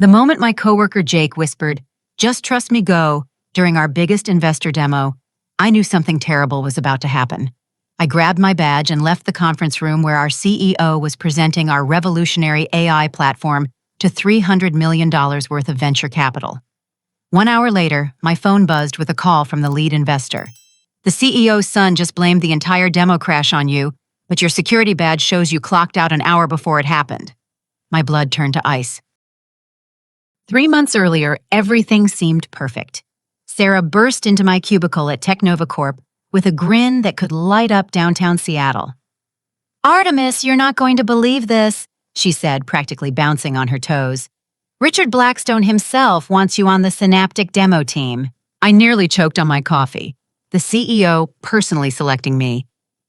The moment my coworker Jake whispered, "Just trust me, go," during our biggest investor demo, I knew something terrible was about to happen. I grabbed my badge and left the conference room where our CEO was presenting our revolutionary AI platform to $300 million worth of venture capital. 1 hour later, my phone buzzed with a call from the lead investor. "The CEO's son just blamed the entire demo crash on you, but your security badge shows you clocked out an hour before it happened." My blood turned to ice. 3 months earlier, everything seemed perfect. Sarah burst into my cubicle at Technova Corp with a grin that could light up downtown Seattle. "Artemis, you're not going to believe this," she said, practically bouncing on her toes. "Richard Blackstone himself wants you on the Synaptic demo team." I nearly choked on my coffee. The CEO personally selecting me.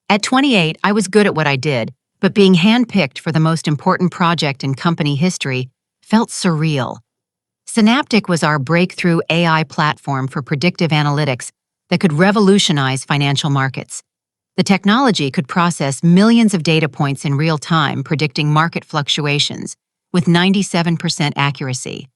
At 28, I was good at what I did, but being handpicked for the most important project in company history felt surreal. Synaptic was our breakthrough AI platform for predictive analytics that could revolutionize financial markets. The technology could process millions of data points in real time, predicting market fluctuations with 97% accuracy.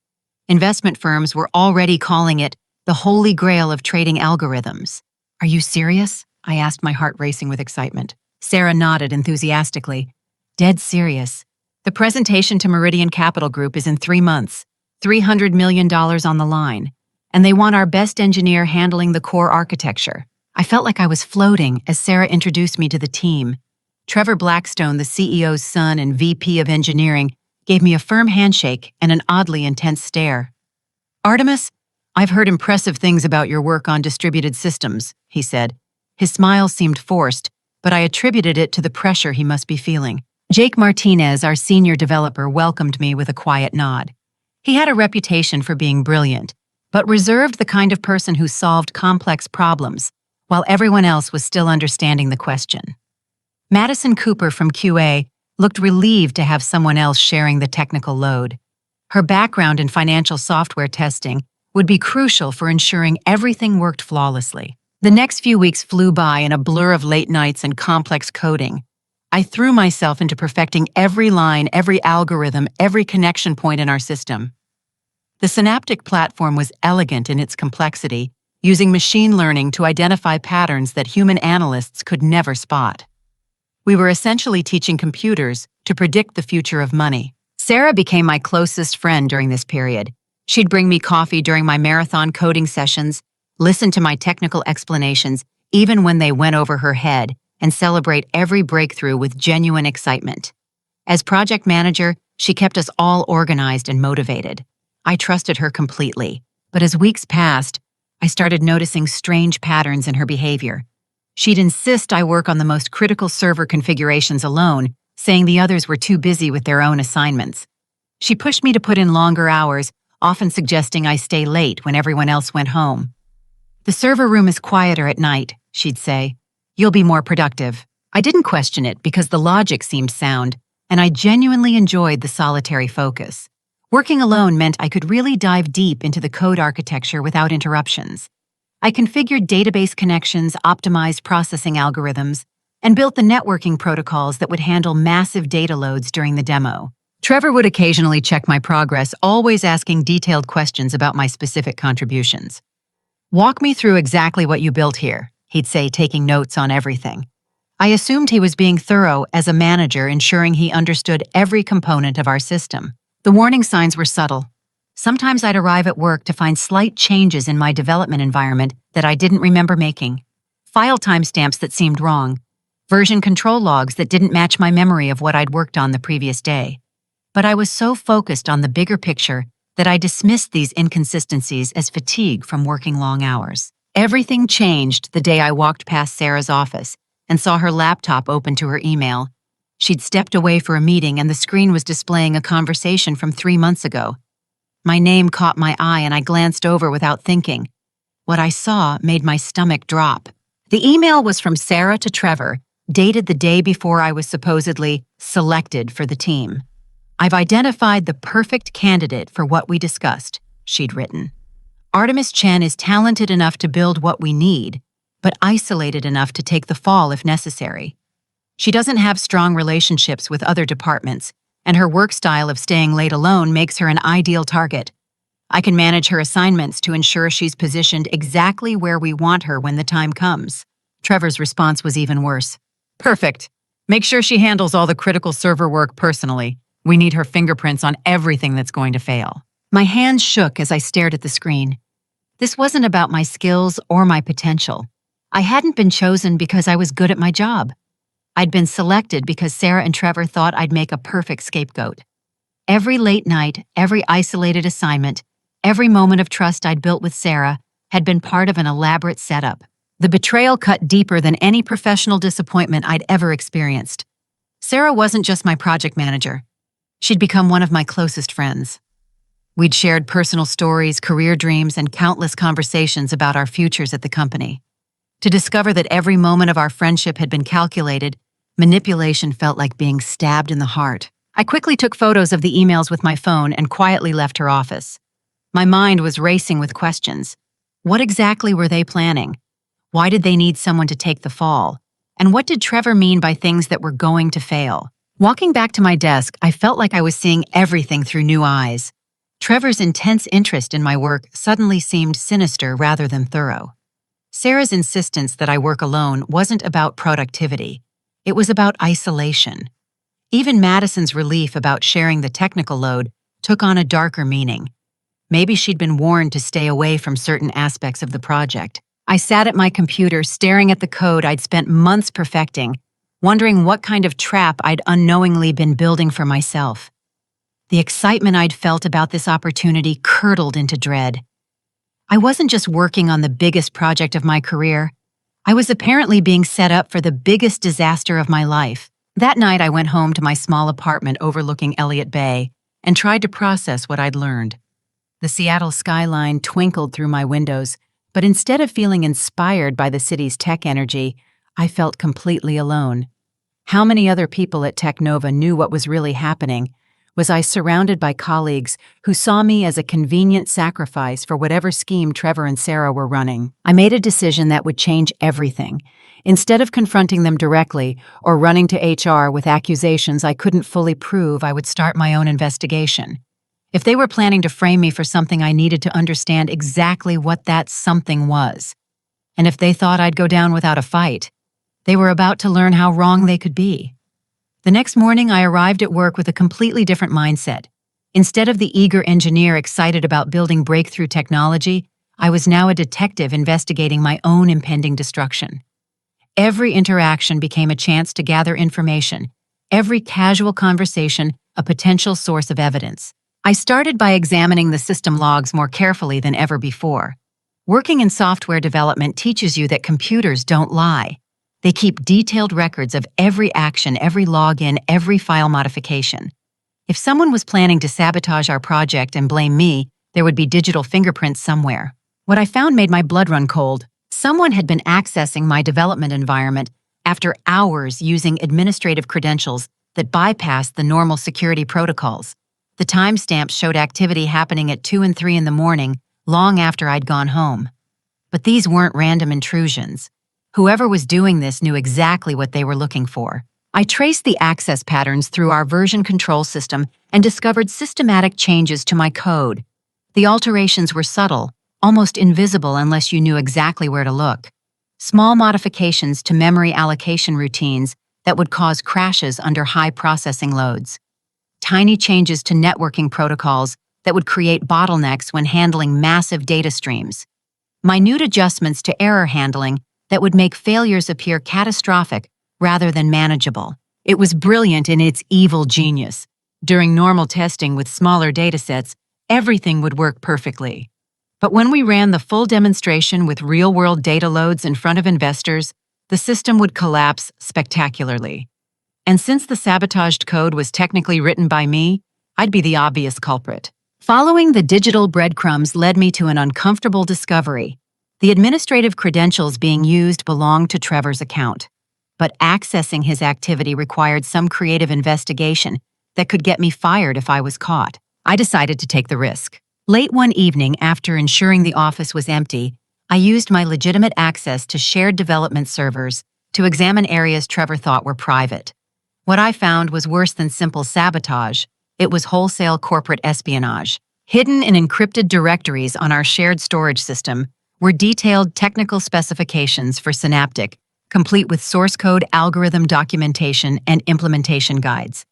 Investment firms were already calling it the holy grail of trading algorithms. "Are you serious?" I asked, my heart racing with excitement. Sarah nodded enthusiastically. "Dead serious. The presentation to Meridian Capital Group is in 3 months, $300 million on the line, and they want our best engineer handling the core architecture." I felt like I was floating as Sarah introduced me to the team. Trevor Blackstone, the CEO's son and VP of engineering, gave me a firm handshake and an oddly intense stare. "Artemis, I've heard impressive things about your work on distributed systems," he said. His smile seemed forced, but I attributed it to the pressure he must be feeling. Jake Martinez, our senior developer, welcomed me with a quiet nod. He had a reputation for being brilliant, but reserved, the kind of person who solved complex problems, while everyone else was still understanding the question. Madison Cooper from QA looked relieved to have someone else sharing the technical load. Her background in financial software testing would be crucial for ensuring everything worked flawlessly. The next few weeks flew by in a blur of late nights and complex coding. I threw myself into perfecting every line, every algorithm, every connection point in our system. The Synaptic platform was elegant in its complexity, using machine learning to identify patterns that human analysts could never spot. We were essentially teaching computers to predict the future of money. Sarah became my closest friend during this period. She'd bring me coffee during my marathon coding sessions, listen to my technical explanations even when they went over her head, and celebrate every breakthrough with genuine excitement. As project manager, she kept us all organized and motivated. I trusted her completely, but as weeks passed, I started noticing strange patterns in her behavior. She'd insist I work on the most critical server configurations alone, saying the others were too busy with their own assignments. She pushed me to put in longer hours, often suggesting I stay late when everyone else went home. "The server room is quieter at night," she'd say. "You'll be more productive." I didn't question it because the logic seemed sound, and I genuinely enjoyed the solitary focus. Working alone meant I could really dive deep into the code architecture without interruptions. I configured database connections, optimized processing algorithms, and built the networking protocols that would handle massive data loads during the demo. Trevor would occasionally check my progress, always asking detailed questions about my specific contributions. "Walk me through exactly what you built here," he'd say, taking notes on everything. I assumed he was being thorough as a manager, ensuring he understood every component of our system. The warning signs were subtle. Sometimes I'd arrive at work to find slight changes in my development environment that I didn't remember making. File timestamps that seemed wrong. Version control logs that didn't match my memory of what I'd worked on the previous day. But I was so focused on the bigger picture that I dismissed these inconsistencies as fatigue from working long hours. Everything changed the day I walked past Sarah's office and saw her laptop open to her email. She'd stepped away for a meeting and the screen was displaying a conversation from 3 months ago. My name caught my eye and I glanced over without thinking. What I saw made my stomach drop. The email was from Sarah to Trevor, dated the day before I was supposedly selected for the team. "I've identified the perfect candidate for what we discussed," she'd written. "Artemis Chen is talented enough to build what we need, but isolated enough to take the fall if necessary. She doesn't have strong relationships with other departments, and her work style of staying late alone makes her an ideal target. I can manage her assignments to ensure she's positioned exactly where we want her when the time comes. Trevor's response was even worse. Perfect. Make sure she handles all the critical server work personally. We need her fingerprints on everything that's going to fail. My hands shook as I stared at the screen. This wasn't about my skills or my potential. I hadn't been chosen because I was good at my job. I'd been selected because Sarah and Trevor thought I'd make a perfect scapegoat. Every late night, every isolated assignment, every moment of trust I'd built with Sarah had been part of an elaborate setup. The betrayal cut deeper than any professional disappointment I'd ever experienced. Sarah wasn't just my project manager. She'd become one of my closest friends. We'd shared personal stories, career dreams, and countless conversations about our futures at the company. To discover that every moment of our friendship had been calculated, manipulation felt like being stabbed in the heart. I quickly took photos of the emails with my phone and quietly left her office. My mind was racing with questions. What exactly were they planning? Why did they need someone to take the fall? And what did Trevor mean by things that were going to fail? Walking back to my desk, I felt like I was seeing everything through new eyes. Trevor's intense interest in my work suddenly seemed sinister rather than thorough. Sarah's insistence that I work alone wasn't about productivity. It was about isolation. Even Madison's relief about sharing the technical load took on a darker meaning. Maybe she'd been warned to stay away from certain aspects of the project. I sat at my computer staring at the code I'd spent months perfecting, wondering what kind of trap I'd unknowingly been building for myself. The excitement I'd felt about this opportunity curdled into dread. I wasn't just working on the biggest project of my career. I was apparently being set up for the biggest disaster of my life. That night, I went home to my small apartment overlooking Elliott Bay and tried to process what I'd learned. The Seattle skyline twinkled through my windows, but instead of feeling inspired by the city's tech energy, I felt completely alone. How many other people at Technova knew what was really happening? Was I surrounded by colleagues who saw me as a convenient sacrifice for whatever scheme Trevor and Sarah were running? I made a decision that would change everything. Instead of confronting them directly or running to HR with accusations I couldn't fully prove, I would start my own investigation. If they were planning to frame me for something, I needed to understand exactly what that something was. And if they thought I'd go down without a fight, they were about to learn how wrong they could be. The next morning, I arrived at work with a completely different mindset. Instead of the eager engineer excited about building breakthrough technology, I was now a detective investigating my own impending destruction. Every interaction became a chance to gather information, every casual conversation a potential source of evidence. I started by examining the system logs more carefully than ever before. Working in software development teaches you that computers don't lie. They keep detailed records of every action, every login, every file modification. If someone was planning to sabotage our project and blame me, there would be digital fingerprints somewhere. What I found made my blood run cold. Someone had been accessing my development environment after hours using administrative credentials that bypassed the normal security protocols. The timestamps showed activity happening at 2 and 3 in the morning, long after I'd gone home. But these weren't random intrusions. Whoever was doing this knew exactly what they were looking for. I traced the access patterns through our version control system and discovered systematic changes to my code. The alterations were subtle, almost invisible unless you knew exactly where to look. Small modifications to memory allocation routines that would cause crashes under high processing loads. Tiny changes to networking protocols that would create bottlenecks when handling massive data streams. Minute adjustments to error handling that would make failures appear catastrophic rather than manageable. It was brilliant in its evil genius. During normal testing with smaller datasets, everything would work perfectly. But when we ran the full demonstration with real-world data loads in front of investors, the system would collapse spectacularly. And since the sabotaged code was technically written by me, I'd be the obvious culprit. Following the digital breadcrumbs led me to an uncomfortable discovery. The administrative credentials being used belonged to Trevor's account, but accessing his activity required some creative investigation that could get me fired if I was caught. I decided to take the risk. Late one evening, after ensuring the office was empty, I used my legitimate access to shared development servers to examine areas Trevor thought were private. What I found was worse than simple sabotage. It was wholesale corporate espionage. Hidden in encrypted directories on our shared storage system were detailed technical specifications for Synaptic, complete with source code, algorithm documentation, and implementation guides.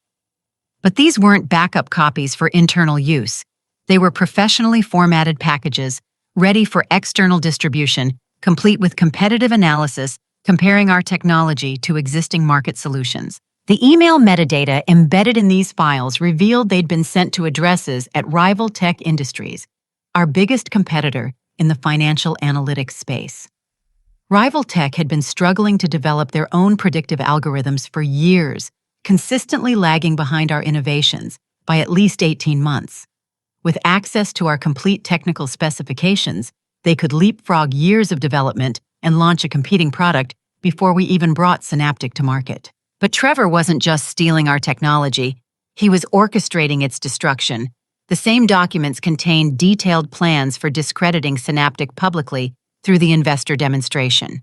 But these weren't backup copies for internal use. They were professionally formatted packages, ready for external distribution, complete with competitive analysis, comparing our technology to existing market solutions. The email metadata embedded in these files revealed they'd been sent to addresses at rival tech industries, our biggest competitor in the financial analytics space. Rival Tech had been struggling to develop their own predictive algorithms for years, consistently lagging behind our innovations by at least 18 months. With access to our complete technical specifications, they could leapfrog years of development and launch a competing product before we even brought Synaptic to market. But Trevor wasn't just stealing our technology, he was orchestrating its destruction. The same documents contained detailed plans for discrediting Synaptic publicly through the investor demonstration.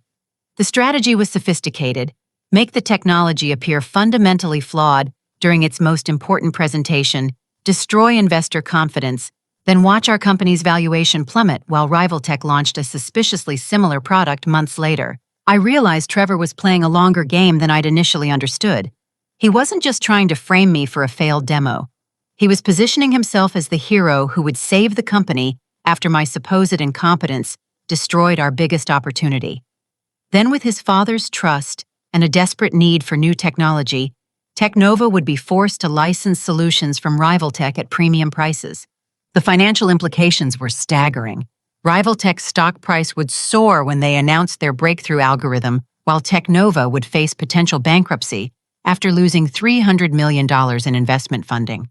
The strategy was sophisticated: make the technology appear fundamentally flawed during its most important presentation, destroy investor confidence, then watch our company's valuation plummet while rival tech launched a suspiciously similar product months later. I realized Trevor was playing a longer game than I'd initially understood. He wasn't just trying to frame me for a failed demo. He was positioning himself as the hero who would save the company after my supposed incompetence destroyed our biggest opportunity. Then, with his father's trust and a desperate need for new technology, Technova would be forced to license solutions from rival tech at premium prices. The financial implications were staggering. Rival Tech's stock price would soar when they announced their breakthrough algorithm, while Technova would face potential bankruptcy after losing $300 million in investment funding.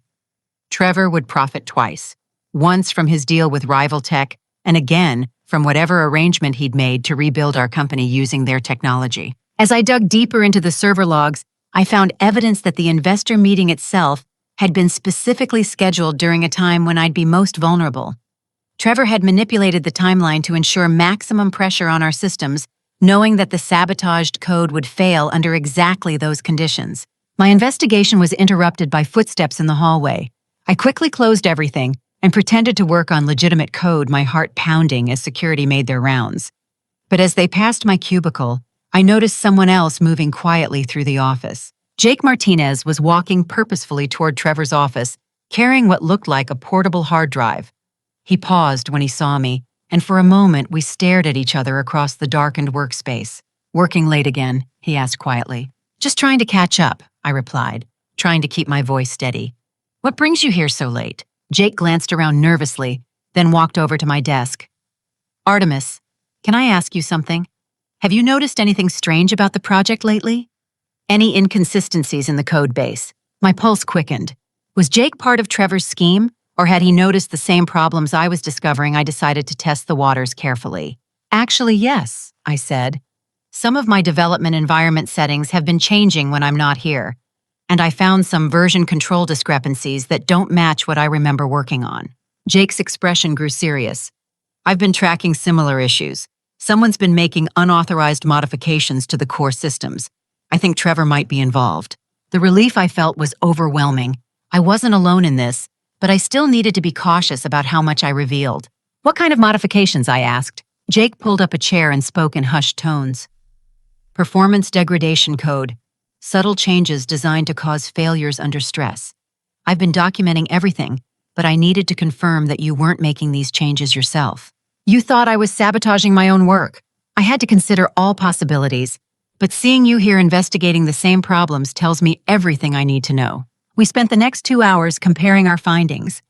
Trevor would profit twice, once from his deal with rival tech, and again from whatever arrangement he'd made to rebuild our company using their technology. As I dug deeper into the server logs, I found evidence that the investor meeting itself had been specifically scheduled during a time when I'd be most vulnerable. Trevor had manipulated the timeline to ensure maximum pressure on our systems, knowing that the sabotaged code would fail under exactly those conditions. My investigation was interrupted by footsteps in the hallway. I quickly closed everything and pretended to work on legitimate code, my heart pounding as security made their rounds. But as they passed my cubicle, I noticed someone else moving quietly through the office. Jake Martinez was walking purposefully toward Trevor's office, carrying what looked like a portable hard drive. He paused when he saw me, and for a moment we stared at each other across the darkened workspace. "Working late again?" he asked quietly. "Just trying to catch up," I replied, trying to keep my voice steady. "What brings you here so late?" Jake glanced around nervously, then walked over to my desk. "Artemis, can I ask you something? Have you noticed anything strange about the project lately? Any inconsistencies in the code base?" My pulse quickened. Was Jake part of Trevor's scheme, or had he noticed the same problems I was discovering? I decided to test the waters carefully. "Actually, yes," I said. "Some of my development environment settings have been changing when I'm not here, and I found some version control discrepancies that don't match what I remember working on." Jake's expression grew serious. "I've been tracking similar issues. Someone's been making unauthorized modifications to the core systems. I think Trevor might be involved." The relief I felt was overwhelming. I wasn't alone in this, but I still needed to be cautious about how much I revealed. "What kind of modifications?" I asked. Jake pulled up a chair and spoke in hushed tones. "Performance degradation code. Subtle changes designed to cause failures under stress. I've been documenting everything, but I needed to confirm that you weren't making these changes yourself." "You thought I was sabotaging my own work." I had to consider all possibilities, but seeing you here investigating the same problems tells me everything I need to know. We spent the next 2 hours comparing our findings.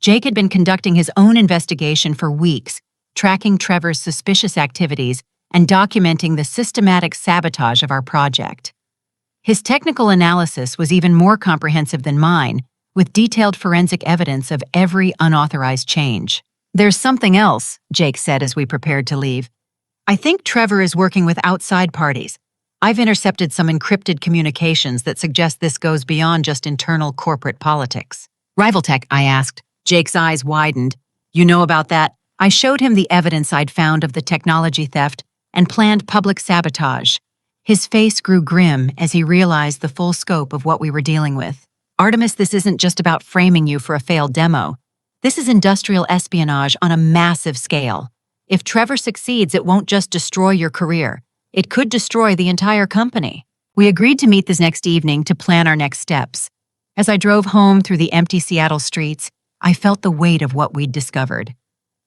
Jake had been conducting his own investigation for weeks, tracking Trevor's suspicious activities and documenting the systematic sabotage of our project. His technical analysis was even more comprehensive than mine, with detailed forensic evidence of every unauthorized change. "There's something else," Jake said as we prepared to leave. "I think Trevor is working with outside parties. I've intercepted some encrypted communications that suggest this goes beyond just internal corporate politics." "Rival Tech?" I asked. Jake's eyes widened. "You know about that?" I showed him the evidence I'd found of the technology theft and planned public sabotage. His face grew grim as he realized the full scope of what we were dealing with. Artemis, this isn't just about framing you for a failed demo. This is industrial espionage on a massive scale. If Trevor succeeds, it won't just destroy your career. It could destroy the entire company. We agreed to meet this next evening to plan our next steps. As I drove home through the empty Seattle streets, I felt the weight of what we'd discovered.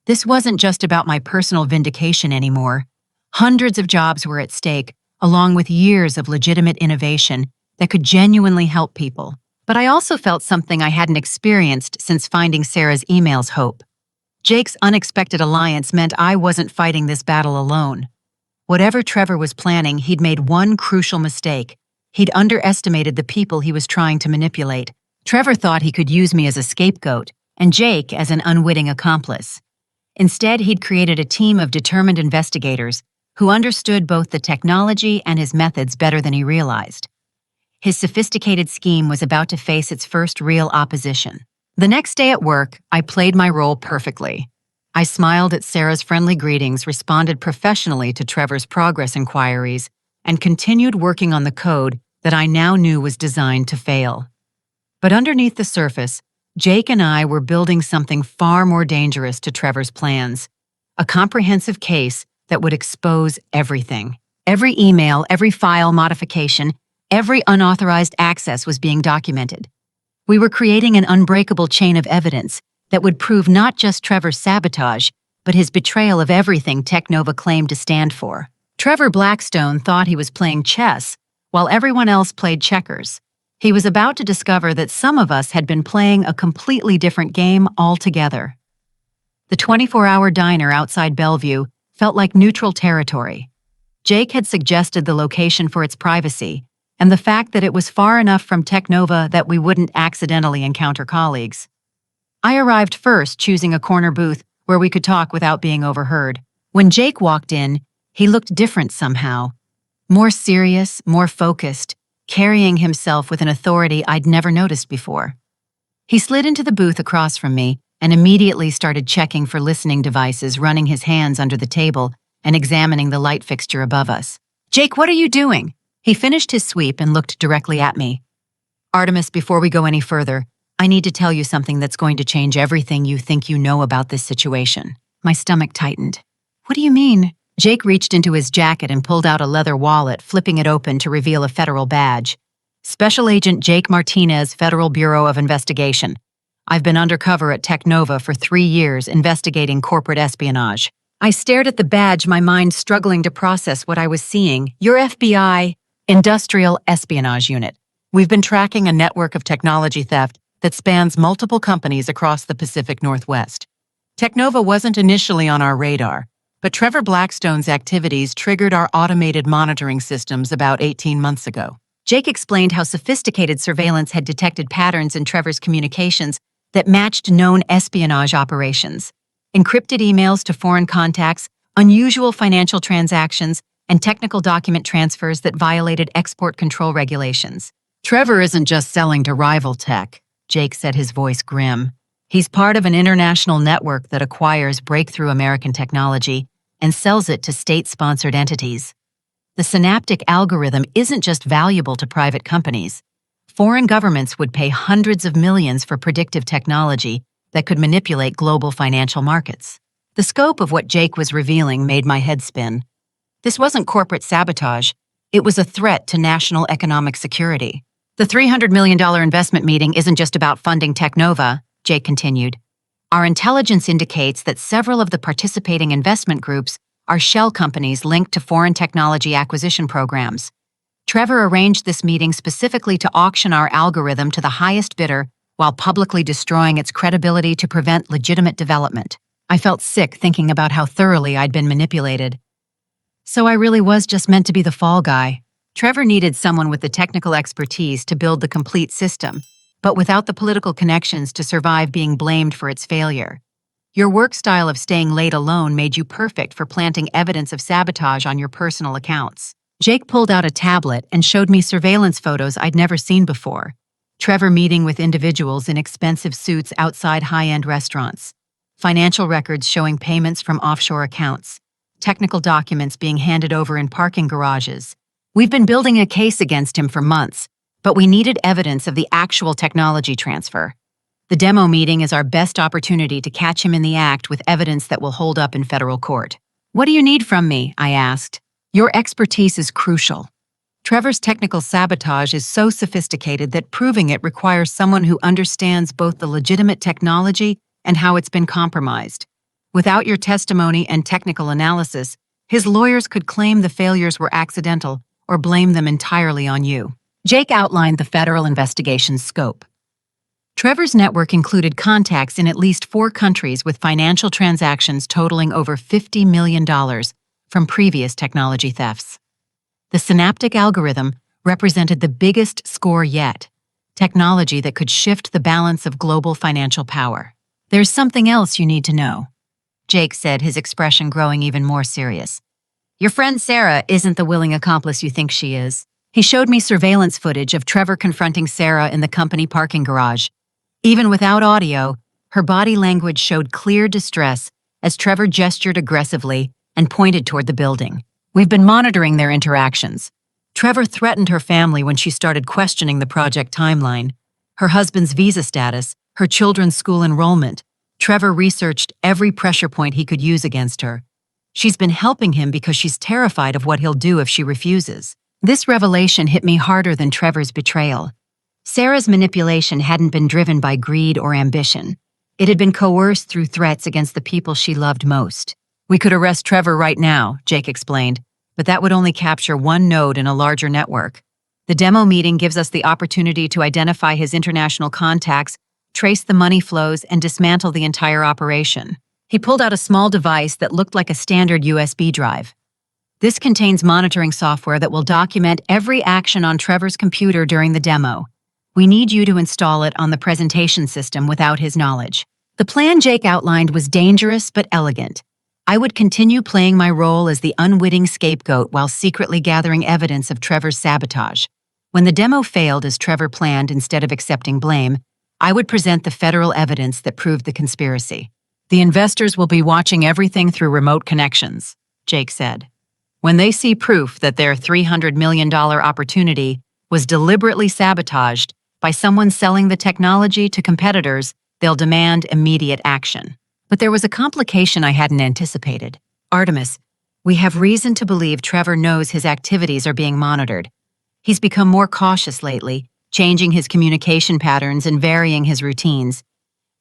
This wasn't just about my personal vindication anymore. Hundreds of jobs were at stake, along with years of legitimate innovation that could genuinely help people. But I also felt something I hadn't experienced since finding Sarah's emails hope. Jake's unexpected alliance meant I wasn't fighting this battle alone. Whatever Trevor was planning, he'd made one crucial mistake. He'd underestimated the people he was trying to manipulate. Trevor thought he could use me as a scapegoat, and Jake as an unwitting accomplice. Instead, he'd created a team of determined investigators who understood both the technology and his methods better than he realized. His sophisticated scheme was about to face its first real opposition. The next day at work, I played my role perfectly. I smiled at Sarah's friendly greetings, responded professionally to Trevor's progress inquiries, and continued working on the code that I now knew was designed to fail. But underneath the surface, Jake and I were building something far more dangerous to Trevor's plans, a comprehensive case that would expose everything. Every email, every file modification, every unauthorized access was being documented. We were creating an unbreakable chain of evidence that would prove not just Trevor's sabotage, but his betrayal of everything Technova claimed to stand for. Trevor Blackstone thought he was playing chess, while everyone else played checkers. He was about to discover that some of us had been playing a completely different game altogether. The 24-hour diner outside Bellevue felt like neutral territory. Jake had suggested the location for its privacy, and the fact that it was far enough from Technova that we wouldn't accidentally encounter colleagues. I arrived first, choosing a corner booth where we could talk without being overheard. When Jake walked in, he looked different somehow. More serious, more focused, carrying himself with an authority I'd never noticed before. He slid into the booth across from me and immediately started checking for listening devices, running his hands under the table and examining the light fixture above us. "Jake, what are you doing?" He finished his sweep and looked directly at me. "Artemis, before we go any further, I need to tell you something that's going to change everything you think you know about this situation." My stomach tightened. "What do you mean?" Jake reached into his jacket and pulled out a leather wallet, flipping it open to reveal a federal badge. "Special Agent Jake Martinez, Federal Bureau of Investigation. I've been undercover at Technova for 3 years investigating corporate espionage." I stared at the badge, my mind struggling to process what I was seeing. "Your FBI Industrial Espionage Unit. We've been tracking a network of technology theft that spans multiple companies across the Pacific Northwest. Technova wasn't initially on our radar, but Trevor Blackstone's activities triggered our automated monitoring systems about 18 months ago." Jake explained how sophisticated surveillance had detected patterns in Trevor's communications that matched known espionage operations. Encrypted emails to foreign contacts, unusual financial transactions, and technical document transfers that violated export control regulations. "Trevor isn't just selling to rival tech," Jake said, his voice grim. "He's part of an international network that acquires breakthrough American technology and sells it to state-sponsored entities. The synaptic algorithm isn't just valuable to private companies. Foreign governments would pay hundreds of millions for predictive technology that could manipulate global financial markets." The scope of what Jake was revealing made my head spin. This wasn't corporate sabotage. It was a threat to national economic security. "The $300 million investment meeting isn't just about funding Technova," Jake continued. "Our intelligence indicates that several of the participating investment groups are shell companies linked to foreign technology acquisition programs. Trevor arranged this meeting specifically to auction our algorithm to the highest bidder while publicly destroying its credibility to prevent legitimate development." I felt sick thinking about how thoroughly I'd been manipulated. So I really was just meant to be the fall guy. Trevor needed someone with the technical expertise to build the complete system, but without the political connections to survive being blamed for its failure. Your work style of staying late alone made you perfect for planting evidence of sabotage on your personal accounts. Jake pulled out a tablet and showed me surveillance photos I'd never seen before. Trevor meeting with individuals in expensive suits outside high-end restaurants. Financial records showing payments from offshore accounts. Technical documents being handed over in parking garages. We've been building a case against him for months, but we needed evidence of the actual technology transfer. The demo meeting is our best opportunity to catch him in the act with evidence that will hold up in federal court. What do you need from me? I asked. Your expertise is crucial. Trevor's technical sabotage is so sophisticated that proving it requires someone who understands both the legitimate technology and how it's been compromised. Without your testimony and technical analysis, his lawyers could claim the failures were accidental or blame them entirely on you. Jake outlined the federal investigation's scope. Trevor's network included contacts in at least 4 countries with financial transactions totaling over $50 million from previous technology thefts. The synaptic algorithm represented the biggest score yet, technology that could shift the balance of global financial power. There's something else you need to know, Jake said, his expression growing even more serious. Your friend Sarah isn't the willing accomplice you think she is. He showed me surveillance footage of Trevor confronting Sarah in the company parking garage. Even without audio, her body language showed clear distress as Trevor gestured aggressively and pointed toward the building. We've been monitoring their interactions. Trevor threatened her family when she started questioning the project timeline, her husband's visa status, her children's school enrollment. Trevor researched every pressure point he could use against her. She's been helping him because she's terrified of what he'll do if she refuses. This revelation hit me harder than Trevor's betrayal. Sarah's manipulation hadn't been driven by greed or ambition. It had been coerced through threats against the people she loved most. We could arrest Trevor right now, Jake explained, but that would only capture one node in a larger network. The demo meeting gives us the opportunity to identify his international contacts, trace the money flows, and dismantle the entire operation. He pulled out a small device that looked like a standard USB drive. This contains monitoring software that will document every action on Trevor's computer during the demo. We need you to install it on the presentation system without his knowledge. The plan Jake outlined was dangerous but elegant. I would continue playing my role as the unwitting scapegoat while secretly gathering evidence of Trevor's sabotage. When the demo failed as Trevor planned instead of accepting blame, I would present the federal evidence that proved the conspiracy. The investors will be watching everything through remote connections, Jake said. When they see proof that their $300 million opportunity was deliberately sabotaged by someone selling the technology to competitors, they'll demand immediate action. But there was a complication I hadn't anticipated. Artemis, we have reason to believe Trevor knows his activities are being monitored. He's become more cautious lately, changing his communication patterns and varying his routines.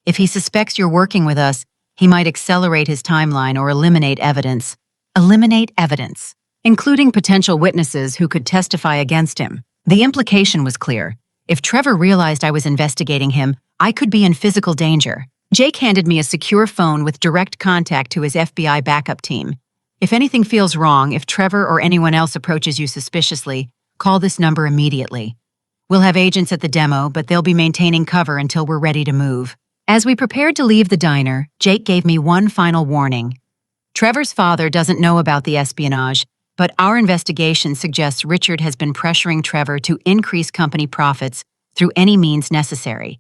If he suspects you're working with us, he might accelerate his timeline or eliminate evidence. Eliminate evidence, including potential witnesses who could testify against him. The implication was clear. If Trevor realized I was investigating him, I could be in physical danger. Jake handed me a secure phone with direct contact to his FBI backup team. If anything feels wrong, if Trevor or anyone else approaches you suspiciously, call this number immediately. We'll have agents at the demo, but they'll be maintaining cover until we're ready to move. As we prepared to leave the diner, Jake gave me one final warning. Trevor's father doesn't know about the espionage, but our investigation suggests Richard has been pressuring Trevor to increase company profits through any means necessary.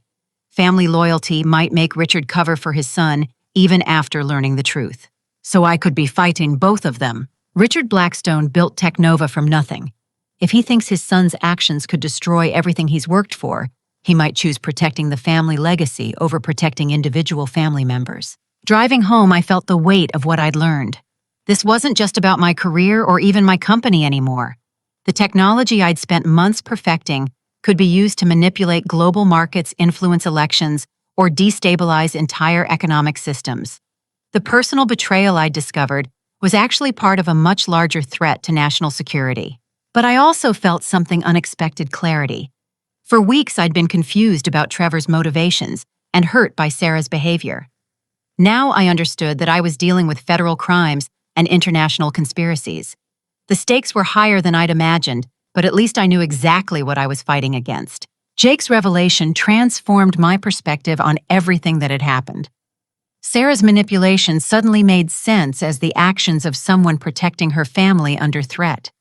Family loyalty might make Richard cover for his son even after learning the truth. So I could be fighting both of them. Richard Blackstone built Technova from nothing. If he thinks his son's actions could destroy everything he's worked for, he might choose protecting the family legacy over protecting individual family members. Driving home, I felt the weight of what I'd learned. This wasn't just about my career or even my company anymore. The technology I'd spent months perfecting could be used to manipulate global markets, influence elections, or destabilize entire economic systems. The personal betrayal I'd discovered was actually part of a much larger threat to national security. But I also felt something unexpected clarity. For weeks, I'd been confused about Trevor's motivations and hurt by Sarah's behavior. Now I understood that I was dealing with federal crimes and international conspiracies. The stakes were higher than I'd imagined, but at least I knew exactly what I was fighting against. Jake's revelation transformed my perspective on everything that had happened. Sarah's manipulation suddenly made sense as the actions of someone protecting her family under threat.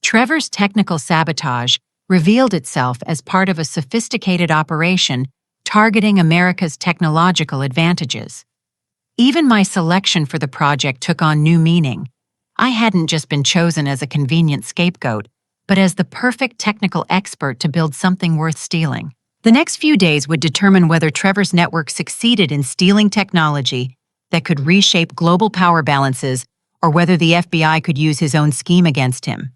Trevor's technical sabotage revealed itself as part of a sophisticated operation targeting America's technological advantages. Even my selection for the project took on new meaning. I hadn't just been chosen as a convenient scapegoat. but as the perfect technical expert to build something worth stealing. The next few days would determine whether Trevor's network succeeded in stealing technology that could reshape global power balances or whether the FBI could use his own scheme against him.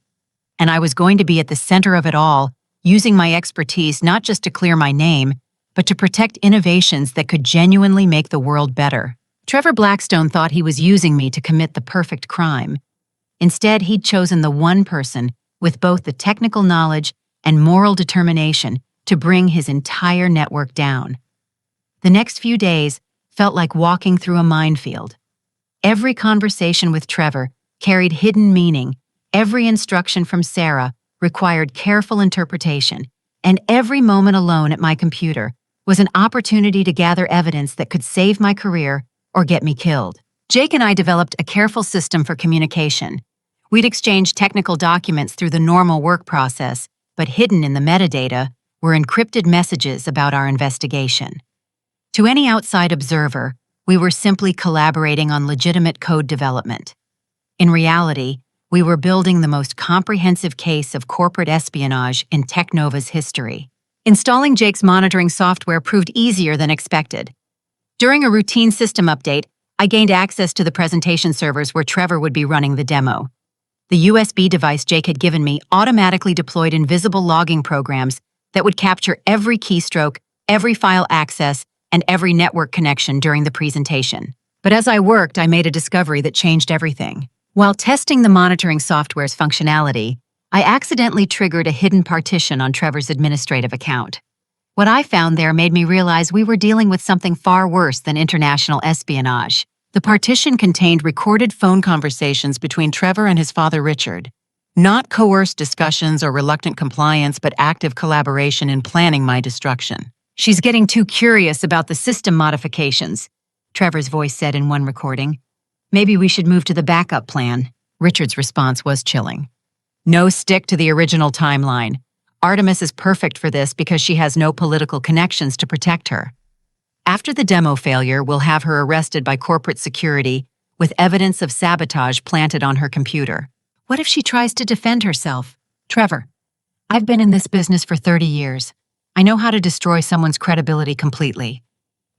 And I was going to be at the center of it all, using my expertise not just to clear my name, but to protect innovations that could genuinely make the world better. Trevor Blackstone thought he was using me to commit the perfect crime. Instead, he'd chosen the one person with both the technical knowledge and moral determination to bring his entire network down. The next few days felt like walking through a minefield. Every conversation with Trevor carried hidden meaning, every instruction from Sarah required careful interpretation, and every moment alone at my computer was an opportunity to gather evidence that could save my career or get me killed. Jake and I developed a careful system for communication. We'd exchange technical documents through the normal work process, but hidden in the metadata were encrypted messages about our investigation. To any outside observer, we were simply collaborating on legitimate code development. In reality, we were building the most comprehensive case of corporate espionage in Technova's history. Installing Jake's monitoring software proved easier than expected. During a routine system update, I gained access to the presentation servers where Trevor would be running the demo. The USB device Jake had given me automatically deployed invisible logging programs that would capture every keystroke, every file access, and every network connection during the presentation. But as I worked, I made a discovery that changed everything. While testing the monitoring software's functionality, I accidentally triggered a hidden partition on Trevor's administrative account. What I found there made me realize we were dealing with something far worse than international espionage. The partition contained recorded phone conversations between Trevor and his father Richard. Not coerced discussions or reluctant compliance, but active collaboration in planning my destruction. "She's getting too curious about the system modifications," Trevor's voice said in one recording. "Maybe we should move to the backup plan." Richard's response was chilling. "No, stick to the original timeline. Artemis is perfect for this because she has no political connections to protect her. After the demo failure, we'll have her arrested by corporate security with evidence of sabotage planted on her computer. What if she tries to defend herself?" "Trevor, I've been in this business for 30 years. I know how to destroy someone's credibility completely.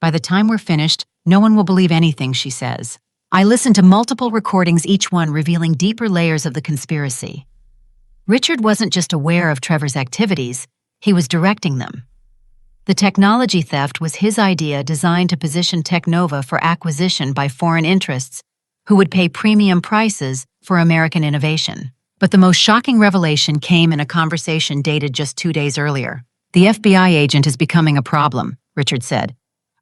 By the time we're finished, no one will believe anything she says." I listened to multiple recordings, each one revealing deeper layers of the conspiracy. Richard wasn't just aware of Trevor's activities, he was directing them. The technology theft was his idea, designed to position Technova for acquisition by foreign interests who would pay premium prices for American innovation. But the most shocking revelation came in a conversation dated just 2 days earlier. "The FBI agent is becoming a problem," Richard said.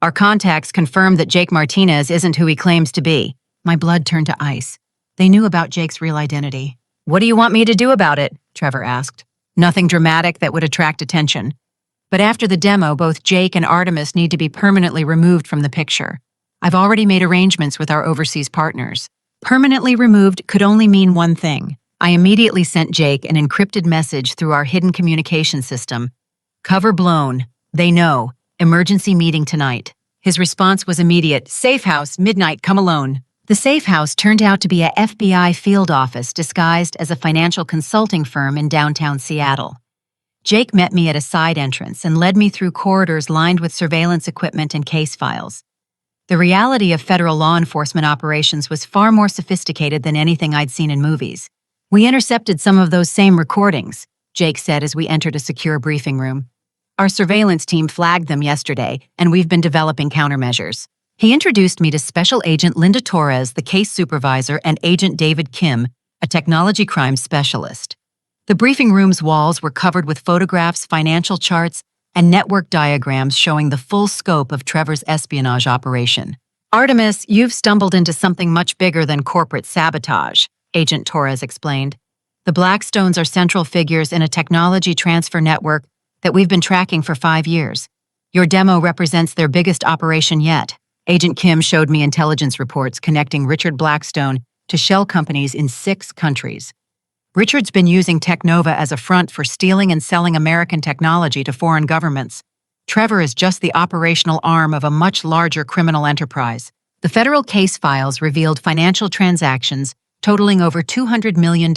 "Our contacts confirmed that Jake Martinez isn't who he claims to be." My blood turned to ice. They knew about Jake's real identity. "What do you want me to do about it?" Trevor asked. "Nothing dramatic that would attract attention. But after the demo, both Jake and Artemis need to be permanently removed from the picture. I've already made arrangements with our overseas partners." Permanently removed could only mean one thing. I immediately sent Jake an encrypted message through our hidden communication system. "Cover blown. They know. Emergency meeting tonight." His response was immediate. "Safe house, midnight, come alone." The safe house turned out to be a FBI field office disguised as a financial consulting firm in downtown Seattle. Jake met me at a side entrance and led me through corridors lined with surveillance equipment and case files. The reality of federal law enforcement operations was far more sophisticated than anything I'd seen in movies. "We intercepted some of those same recordings," Jake said as we entered a secure briefing room. "Our surveillance team flagged them yesterday, and we've been developing countermeasures." He introduced me to Special Agent Linda Torres, the case supervisor, and Agent David Kim, a technology crime specialist. The briefing room's walls were covered with photographs, financial charts, and network diagrams showing the full scope of Trevor's espionage operation. "Artemis, you've stumbled into something much bigger than corporate sabotage," Agent Torres explained. "The Blackstones are central figures in a technology transfer network that we've been tracking for 5 years. Your demo represents their biggest operation yet." Agent Kim showed me intelligence reports connecting Richard Blackstone to shell companies in 6 countries. Richard's been using Technova as a front for stealing and selling American technology to foreign governments. Trevor is just the operational arm of a much larger criminal enterprise. The federal case files revealed financial transactions totaling over $200 million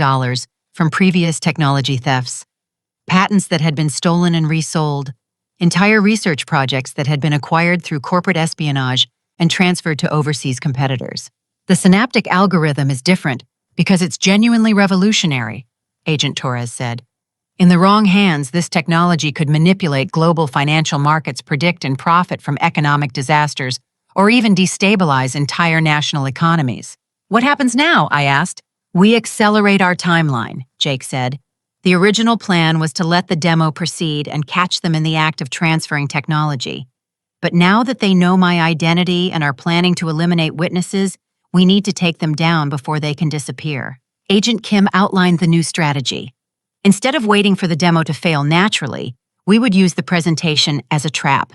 from previous technology thefts, patents that had been stolen and resold, entire research projects that had been acquired through corporate espionage and transferred to overseas competitors. The synaptic algorithm is different because it's genuinely revolutionary, Agent Torres said. In the wrong hands, this technology could manipulate global financial markets, predict and profit from economic disasters, or even destabilize entire national economies. What happens now? I asked. We accelerate our timeline, Jake said. The original plan was to let the demo proceed and catch them in the act of transferring technology. But now that they know my identity and are planning to eliminate witnesses, we need to take them down before they can disappear. Agent Kim outlined the new strategy. Instead of waiting for the demo to fail naturally, we would use the presentation as a trap.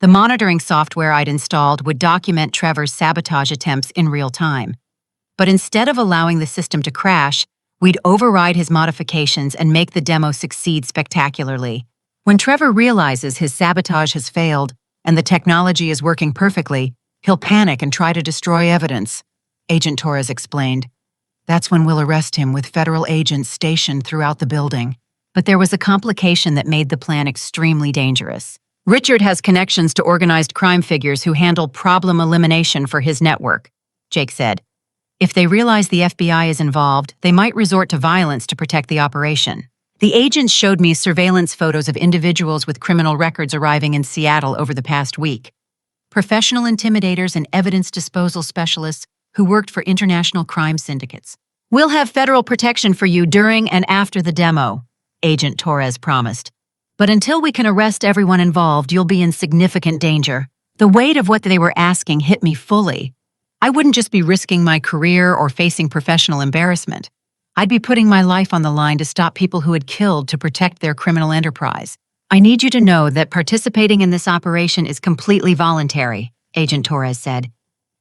The monitoring software I'd installed would document Trevor's sabotage attempts in real time. But instead of allowing the system to crash, we'd override his modifications and make the demo succeed spectacularly. When Trevor realizes his sabotage has failed and the technology is working perfectly, he'll panic and try to destroy evidence, Agent Torres explained. That's when we'll arrest him with federal agents stationed throughout the building. But there was a complication that made the plan extremely dangerous. Richard has connections to organized crime figures who handle problem elimination for his network, Jake said. If they realize the FBI is involved, they might resort to violence to protect the operation. The agents showed me surveillance photos of individuals with criminal records arriving in Seattle over the past week. Professional intimidators and evidence disposal specialists who worked for international crime syndicates. We'll have federal protection for you during and after the demo, Agent Torres promised. But until we can arrest everyone involved, you'll be in significant danger. The weight of what they were asking hit me fully. I wouldn't just be risking my career or facing professional embarrassment. I'd be putting my life on the line to stop people who had killed to protect their criminal enterprise. I need you to know that participating in this operation is completely voluntary, Agent Torres said.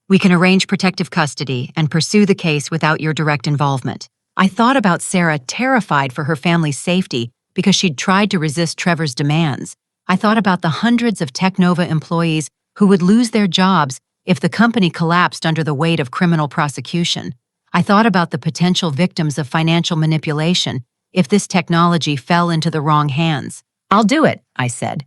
We can arrange protective custody and pursue the case without your direct involvement. I thought about Sarah, terrified for her family's safety because she'd tried to resist Trevor's demands. I thought about the hundreds of Technova employees who would lose their jobs if the company collapsed under the weight of criminal prosecution. I thought about the potential victims of financial manipulation if this technology fell into the wrong hands. I'll do it, I said.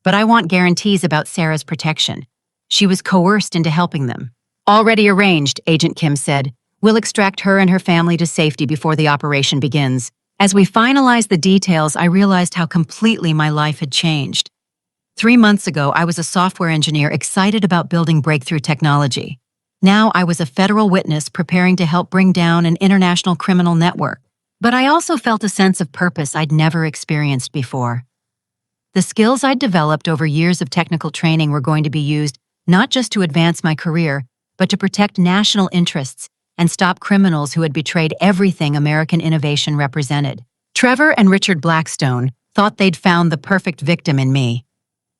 But I want guarantees about Sarah's protection. She was coerced into helping them. Already arranged, Agent Kim said. We'll extract her and her family to safety before the operation begins. As we finalized the details, I realized how completely my life had changed. 3 months ago, I was a software engineer excited about building breakthrough technology. Now I was a federal witness preparing to help bring down an international criminal network. But I also felt a sense of purpose I'd never experienced before. The skills I'd developed over years of technical training were going to be used not just to advance my career, but to protect national interests and stop criminals who had betrayed everything American innovation represented. Trevor and Richard Blackstone thought they'd found the perfect victim in me.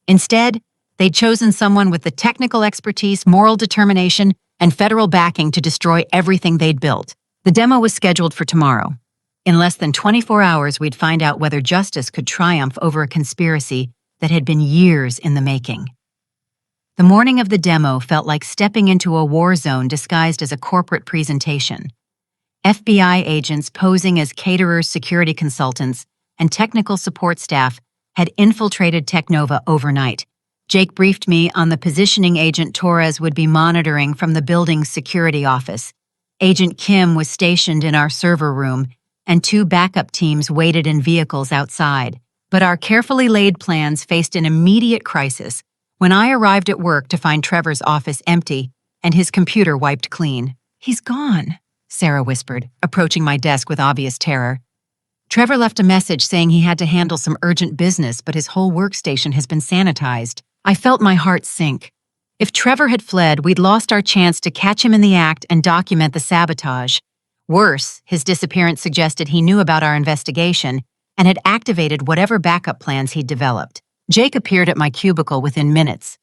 Instead, they'd chosen someone with the technical expertise, moral determination, and federal backing to destroy everything they'd built. The demo was scheduled for tomorrow. In less than 24 hours, we'd find out whether justice could triumph over a conspiracy that had been years in the making. The morning of the demo felt like stepping into a war zone disguised as a corporate presentation. FBI agents posing as caterers, security consultants, and technical support staff had infiltrated Technova overnight. Jake briefed me on the positioning Agent Torres would be monitoring from the building's security office. Agent Kim was stationed in our server room, and 2 backup teams waited in vehicles outside. But our carefully laid plans faced an immediate crisis when I arrived at work to find Trevor's office empty and his computer wiped clean. "He's gone," Sarah whispered, approaching my desk with obvious terror. "Trevor left a message saying he had to handle some urgent business, but his whole workstation has been sanitized." I felt my heart sink. If Trevor had fled, we'd lost our chance to catch him in the act and document the sabotage. Worse, his disappearance suggested he knew about our investigation and had activated whatever backup plans he'd developed. Jake appeared at my cubicle within minutes.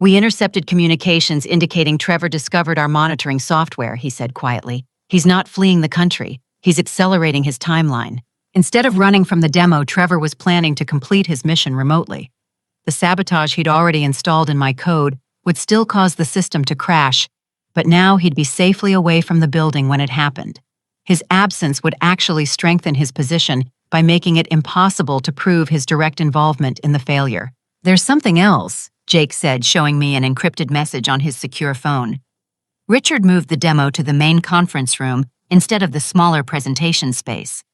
"We intercepted communications indicating Trevor discovered our monitoring software," he said quietly. "He's not fleeing the country. He's accelerating his timeline." Instead of running from the demo, Trevor was planning to complete his mission remotely. The sabotage he'd already installed in my code would still cause the system to crash, but now he'd be safely away from the building when it happened. His absence would actually strengthen his position by making it impossible to prove his direct involvement in the failure. "There's something else," Jake said, showing me an encrypted message on his secure phone. Richard moved the demo to the main conference room instead of the smaller presentation space.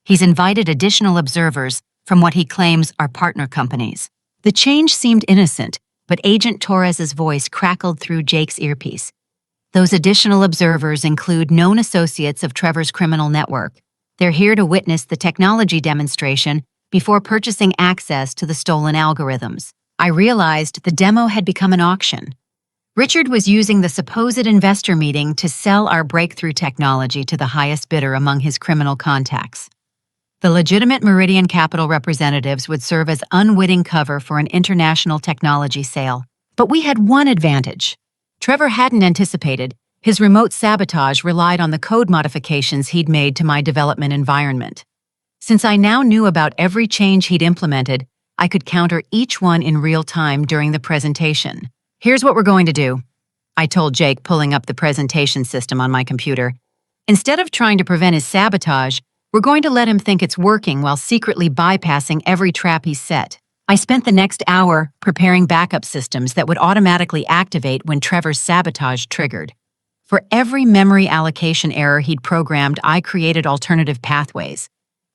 He's invited additional observers from what he claims are partner companies. The change seemed innocent, but Agent Torres's voice crackled through Jake's earpiece. Those additional observers include known associates of Trevor's criminal network. They're here to witness the technology demonstration before purchasing access to the stolen algorithms. I realized the demo had become an auction. Richard was using the supposed investor meeting to sell our breakthrough technology to the highest bidder among his criminal contacts. The legitimate Meridian Capital representatives would serve as unwitting cover for an international technology sale. But we had one advantage. Trevor hadn't anticipated. His remote sabotage relied on the code modifications he'd made to my development environment. Since I now knew about every change he'd implemented, I could counter each one in real time during the presentation. "Here's what we're going to do," I told Jake, pulling up the presentation system on my computer. "Instead of trying to prevent his sabotage, we're going to let him think it's working while secretly bypassing every trap he's set." I spent the next hour preparing backup systems that would automatically activate when Trevor's sabotage triggered. For every memory allocation error he'd programmed, I created alternative pathways.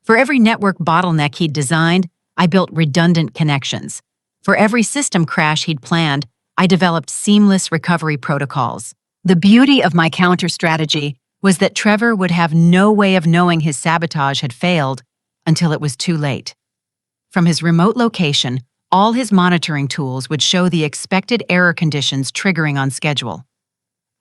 For every network bottleneck he'd designed, I built redundant connections. For every system crash he'd planned, I developed seamless recovery protocols. The beauty of my counter strategy was that Trevor would have no way of knowing his sabotage had failed until it was too late. From his remote location, all his monitoring tools would show the expected error conditions triggering on schedule.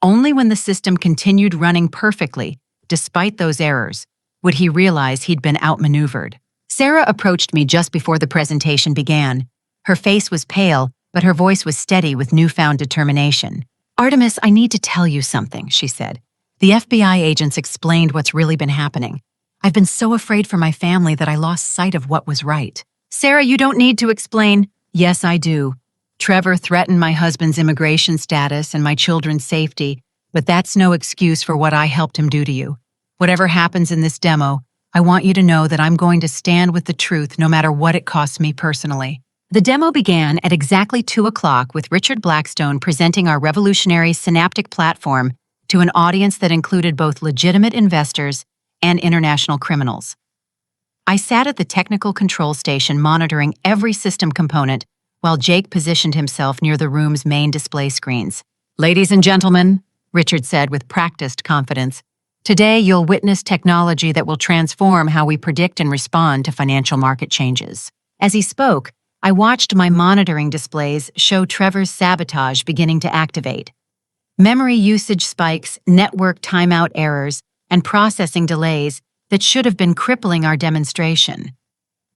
Only when the system continued running perfectly, despite those errors, would he realize he'd been outmaneuvered. Sarah approached me just before the presentation began. Her face was pale, but her voice was steady with newfound determination. "Artemis, I need to tell you something," she said. "The FBI agents explained what's really been happening. I've been so afraid for my family that I lost sight of what was right." "Sarah, you don't need to explain." "Yes, I do. Trevor threatened my husband's immigration status and my children's safety, but that's no excuse for what I helped him do to you. Whatever happens in this demo, I want you to know that I'm going to stand with the truth no matter what it costs me personally." The demo began at exactly 2 o'clock with Richard Blackstone presenting our revolutionary Synaptic platform to an audience that included both legitimate investors and international criminals. I sat at the technical control station monitoring every system component while Jake positioned himself near the room's main display screens. "Ladies and gentlemen," Richard said with practiced confidence, "today you'll witness technology that will transform how we predict and respond to financial market changes." As he spoke, I watched my monitoring displays show Trevor's sabotage beginning to activate. Memory usage spikes, network timeout errors, and processing delays that should have been crippling our demonstration.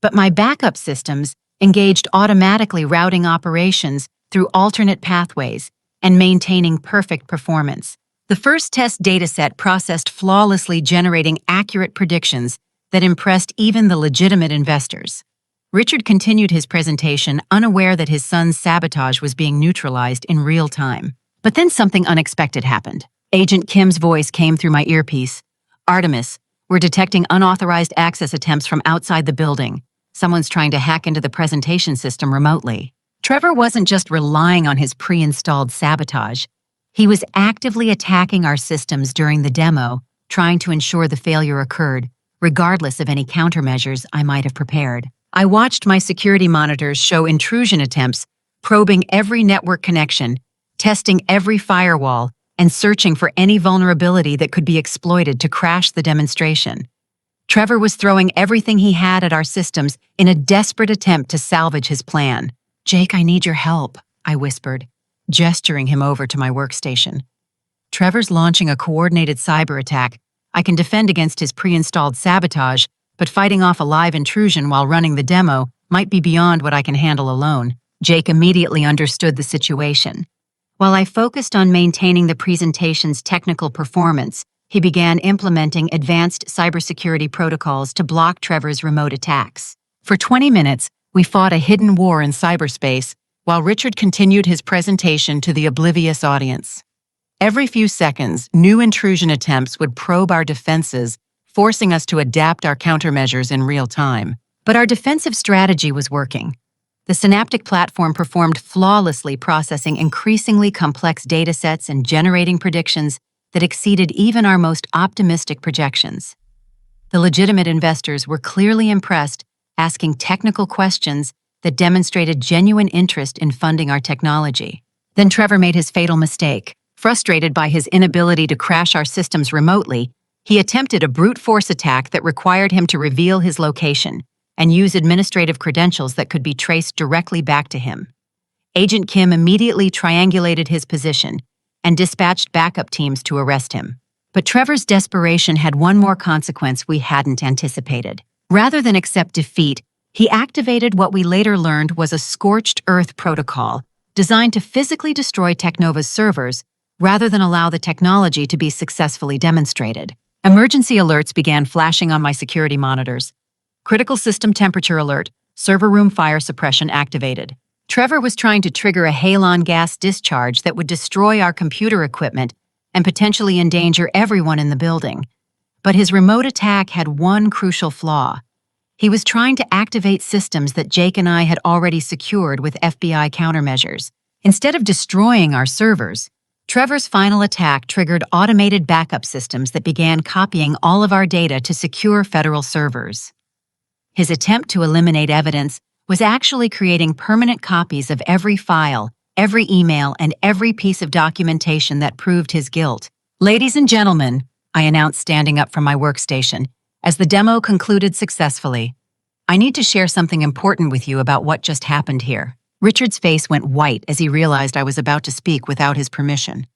But my backup systems engaged automatically routing operations through alternate pathways and maintaining perfect performance. The first test dataset processed flawlessly, generating accurate predictions that impressed even the legitimate investors. Richard continued his presentation, unaware that his son's sabotage was being neutralized in real time. But then something unexpected happened. Agent Kim's voice came through my earpiece. "Artemis, we're detecting unauthorized access attempts from outside the building. Someone's trying to hack into the presentation system remotely." Trevor wasn't just relying on his pre-installed sabotage. He was actively attacking our systems during the demo, trying to ensure the failure occurred, regardless of any countermeasures I might have prepared. I watched my security monitors show intrusion attempts, probing every network connection, testing every firewall, and searching for any vulnerability that could be exploited to crash the demonstration. Trevor was throwing everything he had at our systems in a desperate attempt to salvage his plan. "Jake, I need your help," I whispered, gesturing him over to my workstation. "Trevor's launching a coordinated cyber attack. I can defend against his pre-installed sabotage, but fighting off a live intrusion while running the demo might be beyond what I can handle alone." Jake immediately understood the situation. While I focused on maintaining the presentation's technical performance, he began implementing advanced cybersecurity protocols to block Trevor's remote attacks. For 20 minutes, we fought a hidden war in cyberspace, while Richard continued his presentation to the oblivious audience. Every few seconds, new intrusion attempts would probe our defenses, forcing us to adapt our countermeasures in real time. But our defensive strategy was working. The Synaptic platform performed flawlessly, processing increasingly complex datasets and generating predictions that exceeded even our most optimistic projections. The legitimate investors were clearly impressed, asking technical questions that demonstrated genuine interest in funding our technology. Then Trevor made his fatal mistake. Frustrated by his inability to crash our systems remotely, he attempted a brute force attack that required him to reveal his location and use administrative credentials that could be traced directly back to him. Agent Kim immediately triangulated his position and dispatched backup teams to arrest him. But Trevor's desperation had one more consequence we hadn't anticipated. Rather than accept defeat, he activated what we later learned was a scorched earth protocol designed to physically destroy Technova's servers rather than allow the technology to be successfully demonstrated. Emergency alerts began flashing on my security monitors. Critical system temperature alert, server room fire suppression activated. Trevor was trying to trigger a halon gas discharge that would destroy our computer equipment and potentially endanger everyone in the building. But his remote attack had one crucial flaw. He was trying to activate systems that Jake and I had already secured with FBI countermeasures. Instead of destroying our servers, Trevor's final attack triggered automated backup systems that began copying all of our data to secure federal servers. His attempt to eliminate evidence was actually creating permanent copies of every file, every email, and every piece of documentation that proved his guilt. "Ladies and gentlemen," I announced, standing up from my workstation, as the demo concluded successfully, "I need to share something important with you about what just happened here." Richard's face went white as he realized I was about to speak without his permission.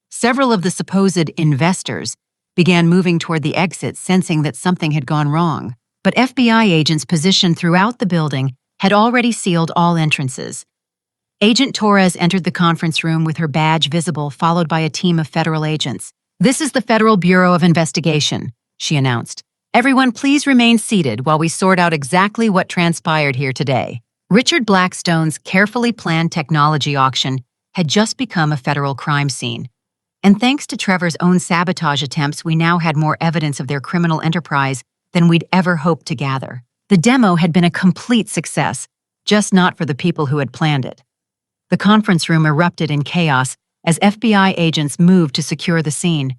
Several of the supposed investors began moving toward the exit, sensing that something had gone wrong. But FBI agents positioned throughout the building had already sealed all entrances. Agent Torres entered the conference room with her badge visible, followed by a team of federal agents. "This is the Federal Bureau of Investigation," she announced. "Everyone, please remain seated while we sort out exactly what transpired here today." Richard Blackstone's carefully planned technology auction had just become a federal crime scene. And thanks to Trevor's own sabotage attempts, we now had more evidence of their criminal enterprise than we'd ever hoped to gather. The demo had been a complete success, just not for the people who had planned it. The conference room erupted in chaos as FBI agents moved to secure the scene.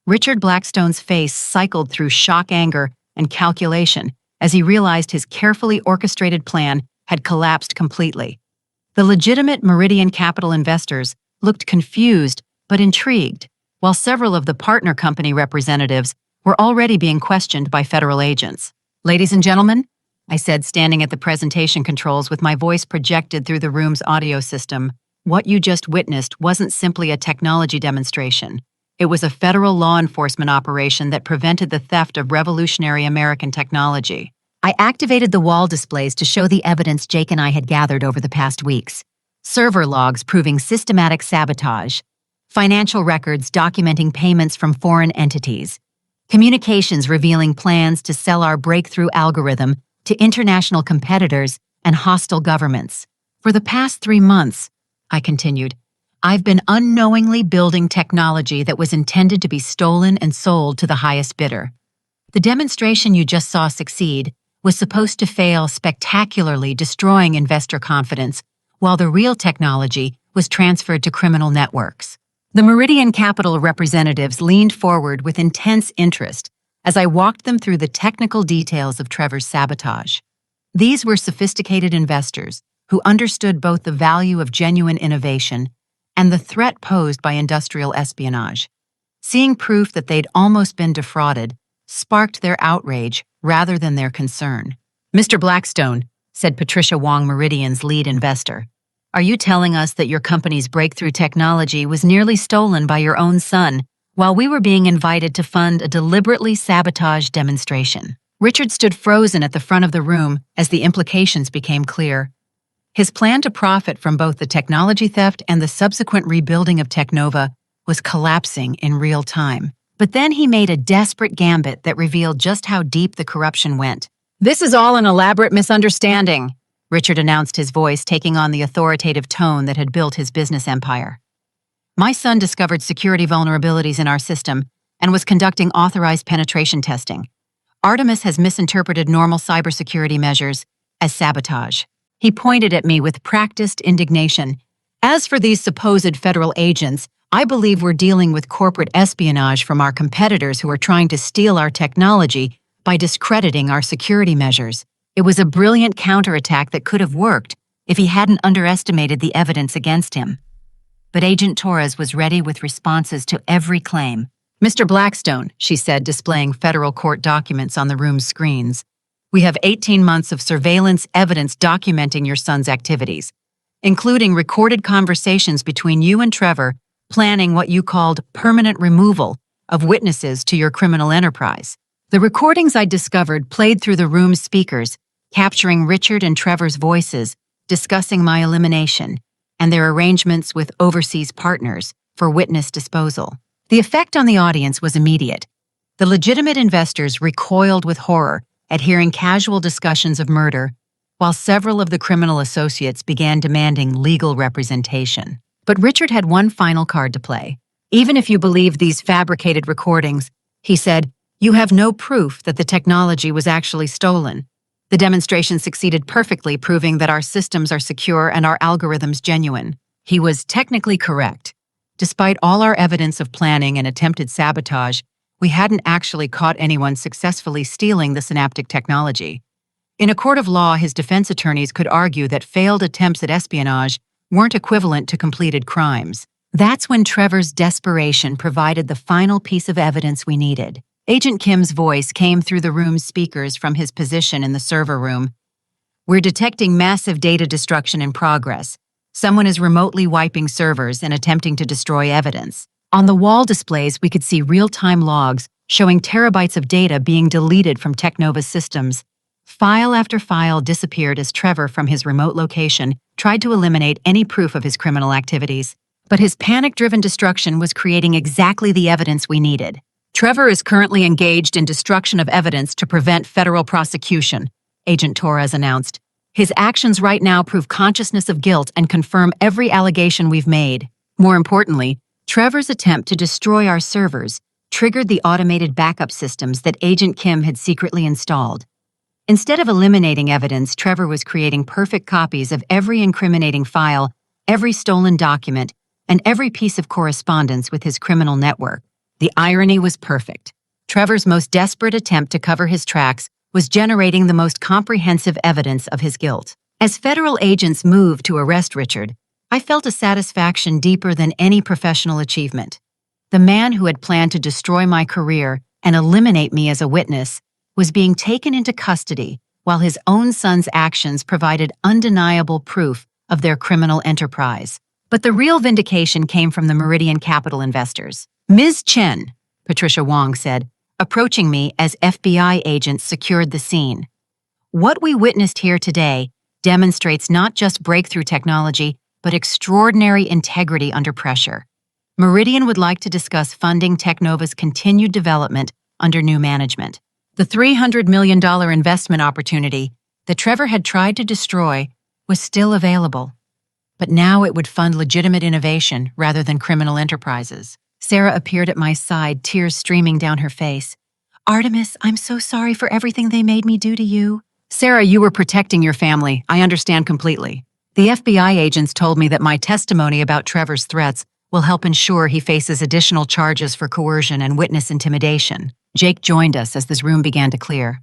Richard Blackstone's face cycled through shock, anger, and calculation as he realized his carefully orchestrated plan had collapsed completely. The legitimate Meridian Capital investors looked confused but intrigued, while several of the partner company representatives were already being questioned by federal agents. "Ladies and gentlemen," I said, standing at the presentation controls with my voice projected through the room's audio system, "what you just witnessed wasn't simply a technology demonstration. It was a federal law enforcement operation that prevented the theft of revolutionary American technology." I activated the wall displays to show the evidence Jake and I had gathered over the past weeks. Server logs proving systematic sabotage, financial records documenting payments from foreign entities, communications revealing plans to sell our breakthrough algorithm to international competitors and hostile governments. "For the past 3 months," I continued, "I've been unknowingly building technology that was intended to be stolen and sold to the highest bidder. The demonstration you just saw succeed was supposed to fail spectacularly, destroying investor confidence, while the real technology was transferred to criminal networks." The Meridian Capital representatives leaned forward with intense interest as I walked them through the technical details of Trevor's sabotage. These were sophisticated investors who understood both the value of genuine innovation and the threat posed by industrial espionage. Seeing proof that they'd almost been defrauded sparked their outrage rather than their concern. "Mr. Blackstone," said Patricia Wong, Meridian's lead investor, "are you telling us that your company's breakthrough technology was nearly stolen by your own son while we were being invited to fund a deliberately sabotaged demonstration?" Richard stood frozen at the front of the room as the implications became clear. His plan to profit from both the technology theft and the subsequent rebuilding of Technova was collapsing in real time. But then he made a desperate gambit that revealed just how deep the corruption went. "This is all an elaborate misunderstanding," Richard announced, his voice taking on the authoritative tone that had built his business empire. My son discovered security vulnerabilities in our system and was conducting authorized penetration testing. Artemis has misinterpreted normal cybersecurity measures as sabotage. He pointed at me with practiced indignation. As for these supposed federal agents, I believe we're dealing with corporate espionage from our competitors who are trying to steal our technology by discrediting our security measures. It was a brilliant counterattack that could have worked if he hadn't underestimated the evidence against him. But Agent Torres was ready with responses to every claim. Mr. Blackstone, she said, displaying federal court documents on the room's screens, we have 18 months of surveillance evidence documenting your son's activities, including recorded conversations between you and Trevor planning what you called permanent removal of witnesses to your criminal enterprise. The recordings I discovered played through the room's speakers, capturing Richard and Trevor's voices, discussing my elimination and their arrangements with overseas partners for witness disposal. The effect on the audience was immediate. The legitimate investors recoiled with horror at hearing casual discussions of murder, while several of the criminal associates began demanding legal representation. But Richard had one final card to play. Even if you believe these fabricated recordings, he said, you have no proof that the technology was actually stolen. The demonstration succeeded perfectly, proving that our systems are secure and our algorithms genuine. He was technically correct. Despite all our evidence of planning and attempted sabotage, we hadn't actually caught anyone successfully stealing the synaptic technology. In a court of law, his defense attorneys could argue that failed attempts at espionage weren't equivalent to completed crimes. That's when Trevor's desperation provided the final piece of evidence we needed. Agent Kim's voice came through the room's speakers from his position in the server room. We're detecting massive data destruction in progress. Someone is remotely wiping servers and attempting to destroy evidence. On the wall displays, we could see real-time logs showing terabytes of data being deleted from Technova's systems. File after file disappeared as Trevor, from his remote location, tried to eliminate any proof of his criminal activities. But his panic-driven destruction was creating exactly the evidence we needed. Trevor is currently engaged in destruction of evidence to prevent federal prosecution, Agent Torres announced. His actions right now prove consciousness of guilt and confirm every allegation we've made. More importantly, Trevor's attempt to destroy our servers triggered the automated backup systems that Agent Kim had secretly installed. Instead of eliminating evidence, Trevor was creating perfect copies of every incriminating file, every stolen document, and every piece of correspondence with his criminal network. The irony was perfect. Trevor's most desperate attempt to cover his tracks was generating the most comprehensive evidence of his guilt. As federal agents moved to arrest Richard, I felt a satisfaction deeper than any professional achievement. The man who had planned to destroy my career and eliminate me as a witness was being taken into custody, while his own son's actions provided undeniable proof of their criminal enterprise. But the real vindication came from the Meridian Capital investors. Ms. Chen, Patricia Wong said, approaching me as FBI agents secured the scene. What we witnessed here today demonstrates not just breakthrough technology, but extraordinary integrity under pressure. Meridian would like to discuss funding Technova's continued development under new management. The $300 million investment opportunity that Trevor had tried to destroy was still available. But now it would fund legitimate innovation rather than criminal enterprises. Sarah appeared at my side, tears streaming down her face. Artemis, I'm so sorry for everything they made me do to you. Sarah, you were protecting your family. I understand completely. The FBI agents told me that my testimony about Trevor's threats will help ensure he faces additional charges for coercion and witness intimidation. Jake joined us as this room began to clear.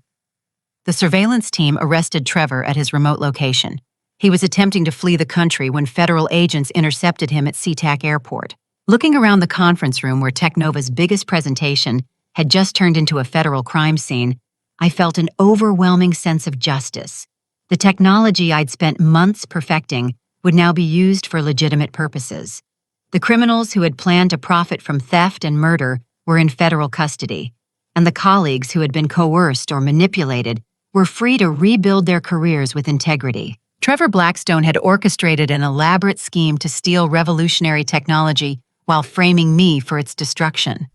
The surveillance team arrested Trevor at his remote location. He was attempting to flee the country when federal agents intercepted him at SeaTac Airport. Looking around the conference room where Technova's biggest presentation had just turned into a federal crime scene, I felt an overwhelming sense of justice. The technology I'd spent months perfecting would now be used for legitimate purposes. The criminals who had planned to profit from theft and murder were in federal custody, and the colleagues who had been coerced or manipulated were free to rebuild their careers with integrity. Trevor Blackstone had orchestrated an elaborate scheme to steal revolutionary technology while framing me for its destruction.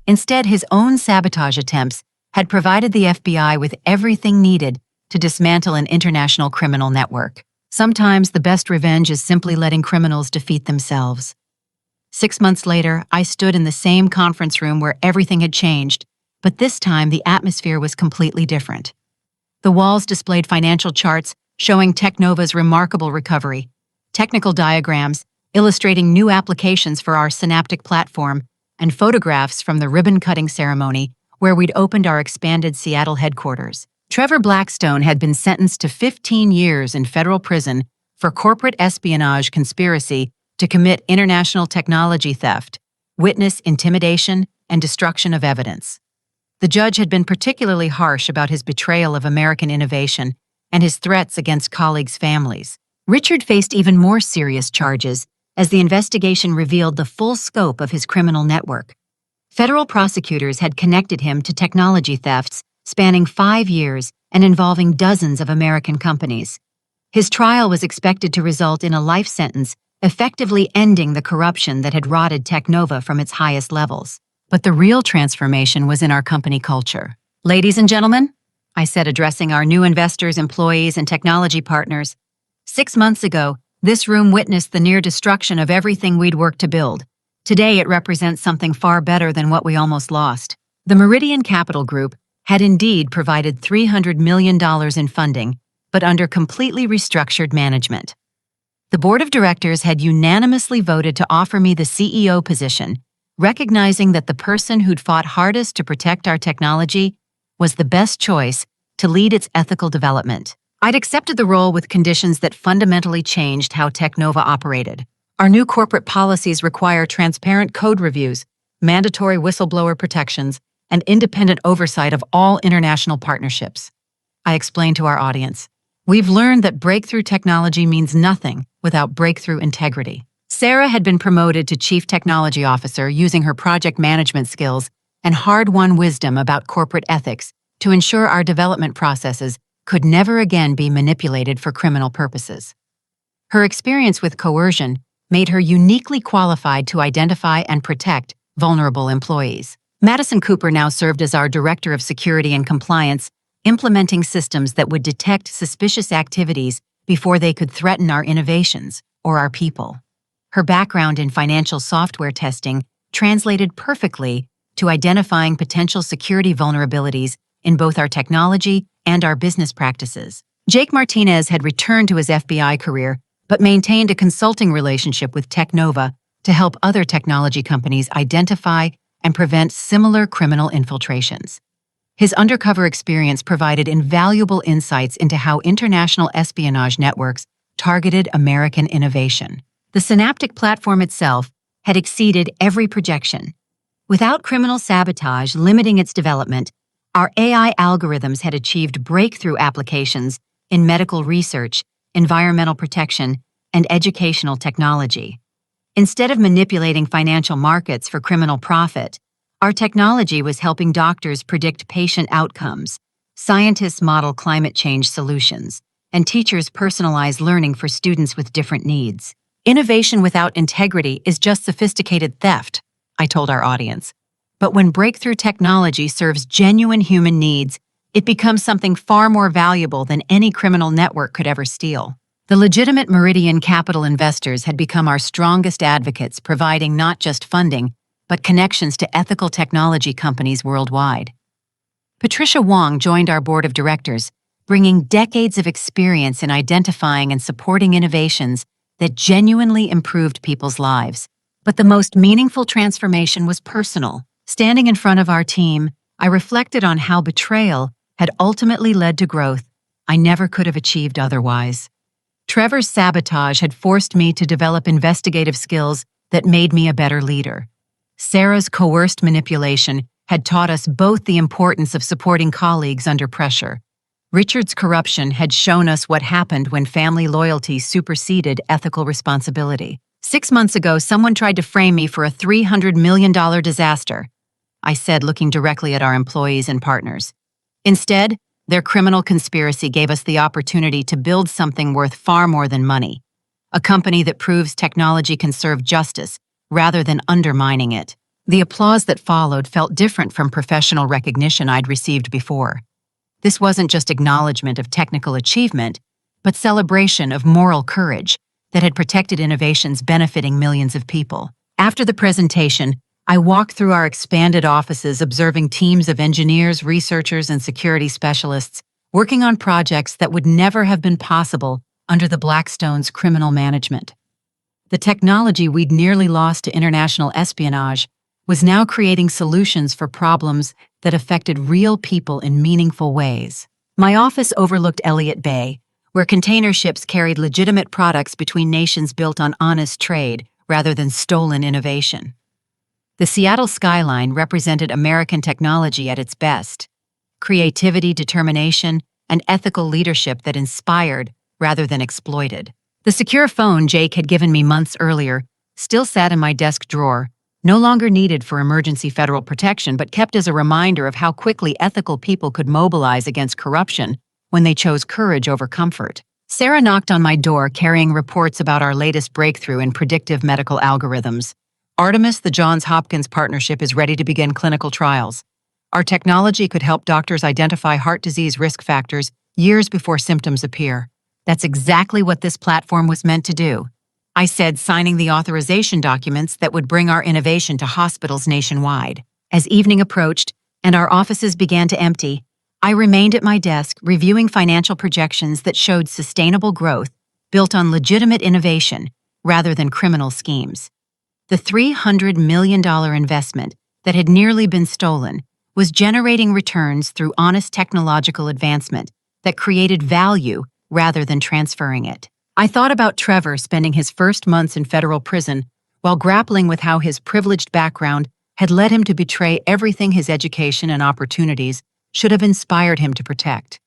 Instead, his own sabotage attempts had provided the FBI with everything needed to dismantle an international criminal network. Sometimes the best revenge is simply letting criminals defeat themselves. 6 months later, I stood in the same conference room where everything had changed, but this time the atmosphere was completely different. The walls displayed financial charts showing Technova's remarkable recovery, technical diagrams illustrating new applications for our Synaptic platform, and photographs from the ribbon-cutting ceremony where we'd opened our expanded Seattle headquarters. Trevor Blackstone had been sentenced to 15 years in federal prison for corporate espionage conspiracy to commit international technology theft, witness intimidation, and destruction of evidence. The judge had been particularly harsh about his betrayal of American innovation and his threats against colleagues' families. Richard faced even more serious charges as the investigation revealed the full scope of his criminal network. Federal prosecutors had connected him to technology thefts spanning 5 years and involving dozens of American companies. His trial was expected to result in a life sentence, effectively ending the corruption that had rotted Technova from its highest levels. But the real transformation was in our company culture. "Ladies and gentlemen," I said, addressing our new investors, employees, and technology partners, 6 months ago, this room witnessed the near destruction of everything we'd worked to build. Today, it represents something far better than what we almost lost. The Meridian Capital Group had indeed provided $300 million in funding, but under completely restructured management. The board of directors had unanimously voted to offer me the CEO position, recognizing that the person who'd fought hardest to protect our technology was the best choice to lead its ethical development. I'd accepted the role with conditions that fundamentally changed how Technova operated. Our new corporate policies require transparent code reviews, mandatory whistleblower protections, and independent oversight of all international partnerships. I explained to our audience, "We've learned that breakthrough technology means nothing without breakthrough integrity." Sarah had been promoted to Chief Technology Officer using her project management skills and hard-won wisdom about corporate ethics to ensure our development processes could never again be manipulated for criminal purposes. Her experience with coercion made her uniquely qualified to identify and protect vulnerable employees. Madison Cooper now served as our Director of Security and Compliance, implementing systems that would detect suspicious activities before they could threaten our innovations or our people. Her background in financial software testing translated perfectly to identifying potential security vulnerabilities in both our technology and our business practices. Jake Martinez had returned to his FBI career, but maintained a consulting relationship with Technova to help other technology companies identify and prevent similar criminal infiltrations. His undercover experience provided invaluable insights into how international espionage networks targeted American innovation. The Synaptic platform itself had exceeded every projection. Without criminal sabotage limiting its development, our AI algorithms had achieved breakthrough applications in medical research, environmental protection, and educational technology. Instead of manipulating financial markets for criminal profit, our technology was helping doctors predict patient outcomes, scientists model climate change solutions, and teachers personalize learning for students with different needs. Innovation without integrity is just sophisticated theft, I told our audience. But when breakthrough technology serves genuine human needs, it becomes something far more valuable than any criminal network could ever steal. The legitimate Meridian Capital investors had become our strongest advocates, providing not just funding, but connections to ethical technology companies worldwide. Patricia Wong joined our board of directors, bringing decades of experience in identifying and supporting innovations that genuinely improved people's lives. But the most meaningful transformation was personal. Standing in front of our team, I reflected on how betrayal had ultimately led to growth I never could have achieved otherwise. Trevor's sabotage had forced me to develop investigative skills that made me a better leader. Sarah's coerced manipulation had taught us both the importance of supporting colleagues under pressure. Richard's corruption had shown us what happened when family loyalty superseded ethical responsibility. 6 months ago, someone tried to frame me for a $300 million disaster, I said, looking directly at our employees and partners. Instead, their criminal conspiracy gave us the opportunity to build something worth far more than money, a company that proves technology can serve justice rather than undermining it. The applause that followed felt different from professional recognition I'd received before. This wasn't just acknowledgement of technical achievement, but celebration of moral courage that had protected innovations benefiting millions of people. After the presentation, I walked through our expanded offices observing teams of engineers, researchers, and security specialists working on projects that would never have been possible under the Blackstone's criminal management. The technology we'd nearly lost to international espionage was now creating solutions for problems that affected real people in meaningful ways. My office overlooked Elliott Bay, where container ships carried legitimate products between nations built on honest trade rather than stolen innovation. The Seattle skyline represented American technology at its best: creativity, determination, and ethical leadership that inspired rather than exploited. The secure phone Jake had given me months earlier still sat in my desk drawer, no longer needed for emergency federal protection, but kept as a reminder of how quickly ethical people could mobilize against corruption when they chose courage over comfort. Sarah knocked on my door carrying reports about our latest breakthrough in predictive medical algorithms. Artemis, the Johns Hopkins partnership, is ready to begin clinical trials. Our technology could help doctors identify heart disease risk factors years before symptoms appear. That's exactly what this platform was meant to do, I said, signing the authorization documents that would bring our innovation to hospitals nationwide. As evening approached and our offices began to empty, I remained at my desk reviewing financial projections that showed sustainable growth built on legitimate innovation rather than criminal schemes. The $300 million investment that had nearly been stolen was generating returns through honest technological advancement that created value rather than transferring it. I thought about Trevor spending his first months in federal prison while grappling with how his privileged background had led him to betray everything his education and opportunities should have inspired him to protect.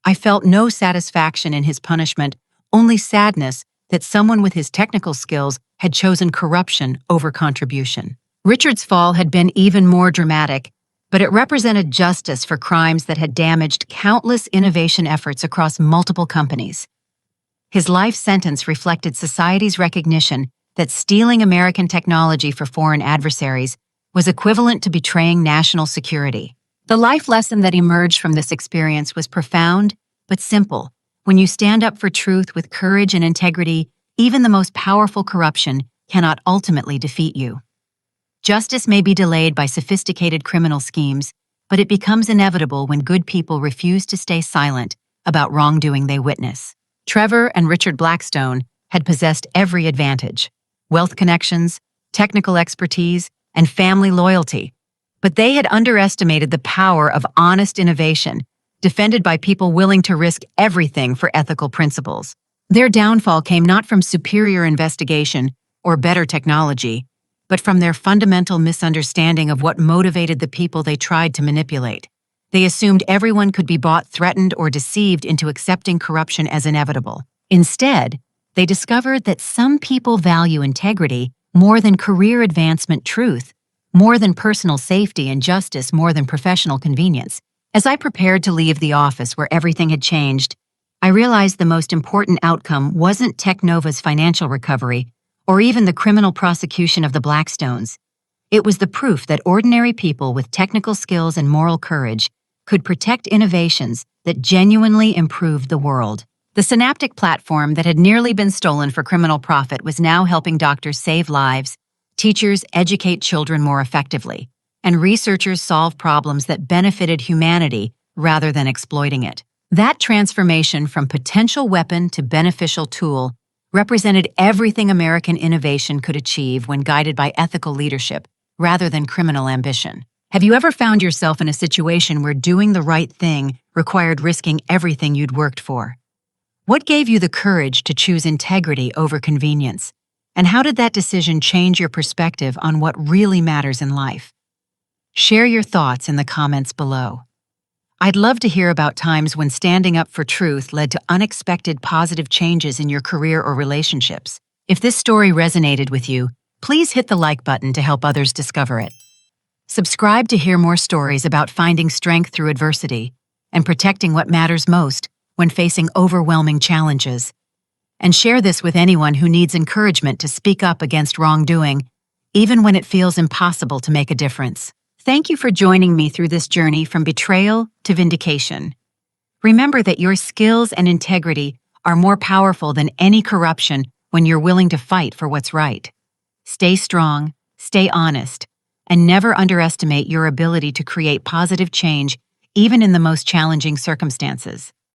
I felt no satisfaction in his punishment, only sadness that someone with his technical skills had chosen corruption over contribution. Richard's fall had been even more dramatic, but it represented justice for crimes that had damaged countless innovation efforts across multiple companies. His life sentence reflected society's recognition that stealing American technology for foreign adversaries was equivalent to betraying national security. The life lesson that emerged from this experience was profound but simple. When you stand up for truth with courage and integrity, even the most powerful corruption cannot ultimately defeat you. Justice may be delayed by sophisticated criminal schemes, but it becomes inevitable when good people refuse to stay silent about wrongdoing they witness. Trevor and Richard Blackstone had possessed every advantage: wealth connections, technical expertise, and family loyalty. But they had underestimated the power of honest innovation, defended by people willing to risk everything for ethical principles. Their downfall came not from superior investigation or better technology, but from their fundamental misunderstanding of what motivated the people they tried to manipulate. They assumed everyone could be bought, threatened, or deceived into accepting corruption as inevitable. Instead, they discovered that some people value integrity more than career advancement, truth more than personal safety, and justice more than professional convenience. As I prepared to leave the office where everything had changed, I realized the most important outcome wasn't Technova's financial recovery or even the criminal prosecution of the Blackstones. It was the proof that ordinary people with technical skills and moral courage could protect innovations that genuinely improved the world. The Synaptic platform that had nearly been stolen for criminal profit was now helping doctors save lives, teachers educate children more effectively, and researchers solve problems that benefited humanity rather than exploiting it. That transformation from potential weapon to beneficial tool represented everything American innovation could achieve when guided by ethical leadership rather than criminal ambition. Have you ever found yourself in a situation where doing the right thing required risking everything you'd worked for? What gave you the courage to choose integrity over convenience? And how did that decision change your perspective on what really matters in life? Share your thoughts in the comments below. I'd love to hear about times when standing up for truth led to unexpected positive changes in your career or relationships. If this story resonated with you, please hit the like button to help others discover it. Subscribe to hear more stories about finding strength through adversity and protecting what matters most when facing overwhelming challenges. And share this with anyone who needs encouragement to speak up against wrongdoing, even when it feels impossible to make a difference. Thank you for joining me through this journey from betrayal to vindication. Remember that your skills and integrity are more powerful than any corruption when you're willing to fight for what's right. Stay strong, stay honest, and never underestimate your ability to create positive change even in the most challenging circumstances.